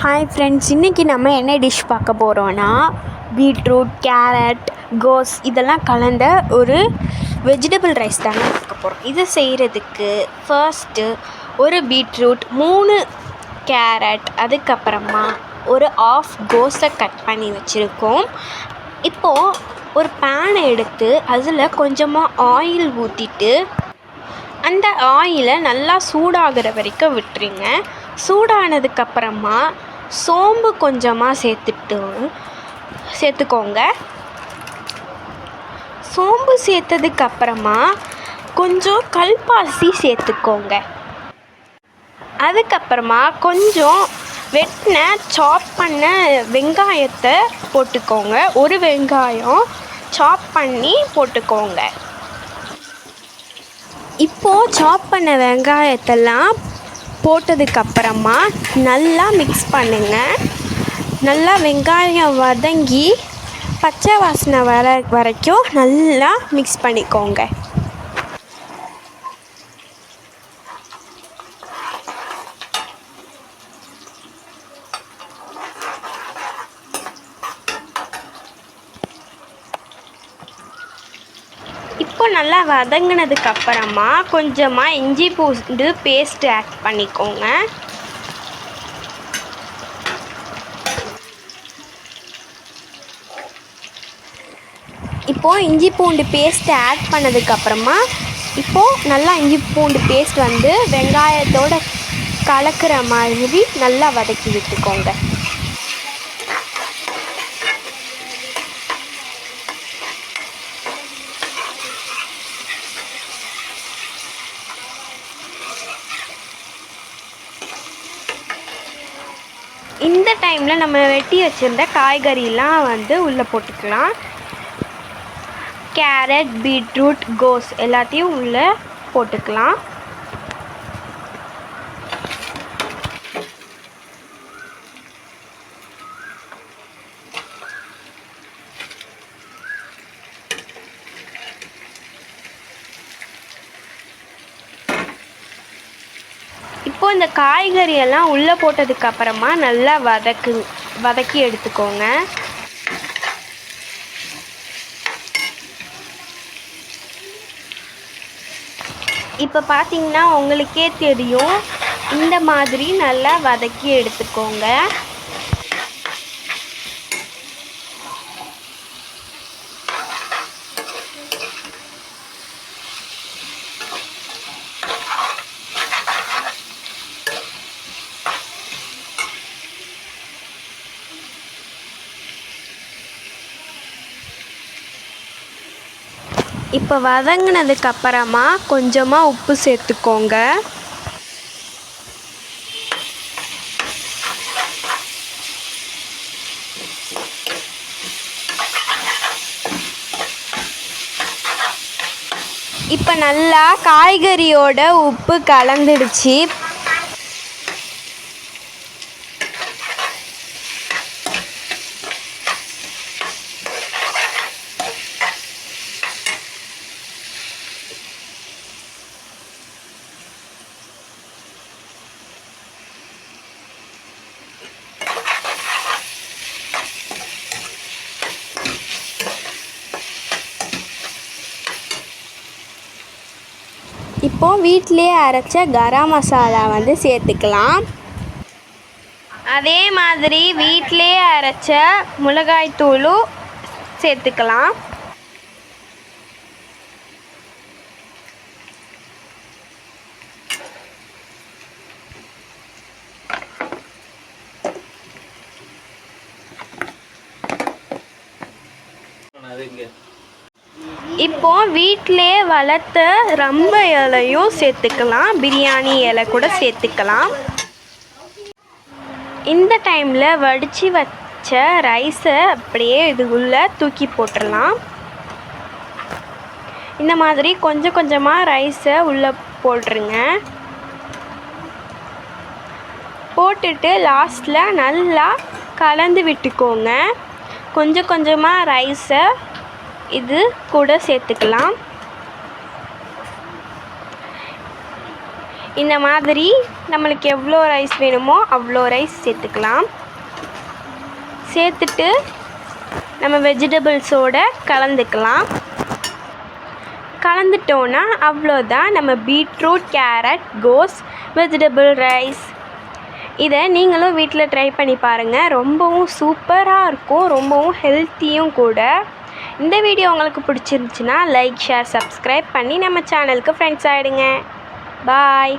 Hi friends, இன்றைக்கி நம்ம என்ன டிஷ் பார்க்க போகிறோன்னா பீட்ரூட், கேரட், கோஸ் இதெல்லாம் கலந்த ஒரு வெஜிடபிள் ரைஸ் தாங்க பார்க்க போகிறோம். இதை செய்கிறதுக்கு ஃபர்ஸ்ட்டு ஒரு பீட்ரூட், 3 கேரட், அதுக்கப்புறமா ஒரு ஆஃப் கோஸை கட் பண்ணி வச்சுருக்கோம். இப்போது ஒரு பேனை எடுத்து அதில் கொஞ்சமாக ஆயில் ஊற்றிட்டு அந்த ஆயிலை நல்லா சூடாகிற வரைக்கும் விட்டுருங்க. சூடானதுக்கப்புறமா சோம்பு கொஞ்சமாக சேர்த்துக்கோங்க. சோம்பு சேர்த்ததுக்கப்புறமா கொஞ்சம் கல்பாசி சேர்த்துக்கோங்க. அதுக்கப்புறமா கொஞ்சம் வெட்டின சாப் பண்ண வெங்காயத்தை போட்டுக்கோங்க. ஒரு வெங்காயம் சாப் பண்ணி போட்டுக்கோங்க. இப்போது சாப் பண்ண வெங்காயத்தெல்லாம் போட்டதுக்கப்புறமா நல்லா மிக்ஸ் பண்ணுங்கள். நல்லா வெங்காயம் வதங்கி பச்சை வாசனை வரைக்கும் நல்லா மிக்ஸ் பண்ணிக்கோங்க. இப்போ நல்லா வதங்கினதுக்கப்புறமா கொஞ்சமாக இஞ்சி பூண்டு பேஸ்ட்டு ஆட் பண்ணிக்கோங்க. இப்போது இஞ்சி பூண்டு பேஸ்ட்டு ஆட் பண்ணதுக்கப்புறமா இப்போது நல்லா இஞ்சி பூண்டு பேஸ்ட் வெங்காயத்தோடு கலக்கிற மாதிரி நல்லா வதக்கி விட்டுக்கோங்க. இந்த டைமில் நம்ம வெட்டி வச்சுருந்த காய்கறிலாம் உள்ளே போட்டுக்கலாம். கேரட், பீட்ரூட், கோஸ் எல்லாத்தையும் உள்ளே போட்டுக்கலாம். இப்போது இந்த காய்கறியெல்லாம் உள்ளே போட்டதுக்கப்புறமா நல்லா வதக்கி எடுத்துக்கோங்க. இப்போ பார்த்தீங்கன்னா உங்களுக்கே தெரியும், இந்த மாதிரி நல்லா வதக்கி எடுத்துக்கோங்க. இப்போ வதங்கினதுக்கப்புறமா கொஞ்சமாக உப்பு சேர்த்துக்கோங்க. இப்போ நல்லா காய்கறியோட உப்பு கலந்துடுச்சு. இப்போது வீட்டிலே அரைச்ச கரம் மசாலா சேர்த்துக்கலாம். அதே மாதிரி வீட்டிலே அரைச்ச மிளகாய்த்தூளும் சேர்த்துக்கலாம். இப்போ வீட்டிலே வளர்த்த ரம்ப இலையும் சேர்த்துக்கலாம். பிரியாணி இலை கூட சேர்த்துக்கலாம். இந்த டைமில் வடித்து வச்ச ரைஸை அப்படியே இதுக்குள்ளே தூக்கி போட்டுடலாம். இந்த மாதிரி கொஞ்சம் கொஞ்சமாக ரைஸை உள்ளே போட்டுருங்க. போட்டுட்டு லாஸ்ட்டில் நல்லா கலந்து விட்டுக்கோங்க. கொஞ்சம் கொஞ்சமாக ரைஸை இது கூட சேர்த்துக்கலாம். இந்த மாதிரி நம்மளுக்கு எவ்வளோ ரைஸ் வேணுமோ அவ்வளோ ரைஸ் சேர்த்துக்கலாம். சேர்த்துட்டு நம்ம வெஜிடபிள்ஸோடு கலந்துக்கலாம். கலந்துட்டோன்னா அவ்வளோதான், நம்ம பீட்ரூட், கேரட், கோஸ் வெஜிடபிள் ரைஸ். இதை நீங்களும் வீட்டில் ட்ரை பண்ணி பாருங்கள். ரொம்பவும் சூப்பராக இருக்கும், ரொம்பவும் ஹெல்த்தியும் கூட. இந்த வீடியோ உங்களுக்கு பிடிச்சிருந்துச்சுன்னா லைக், ஷேர், சப்ஸ்கிரைப் பண்ணி நம்ம சேனலுக்கு ஃப்ரெண்ட்ஸ் ஆகிடுங்க. பாய்.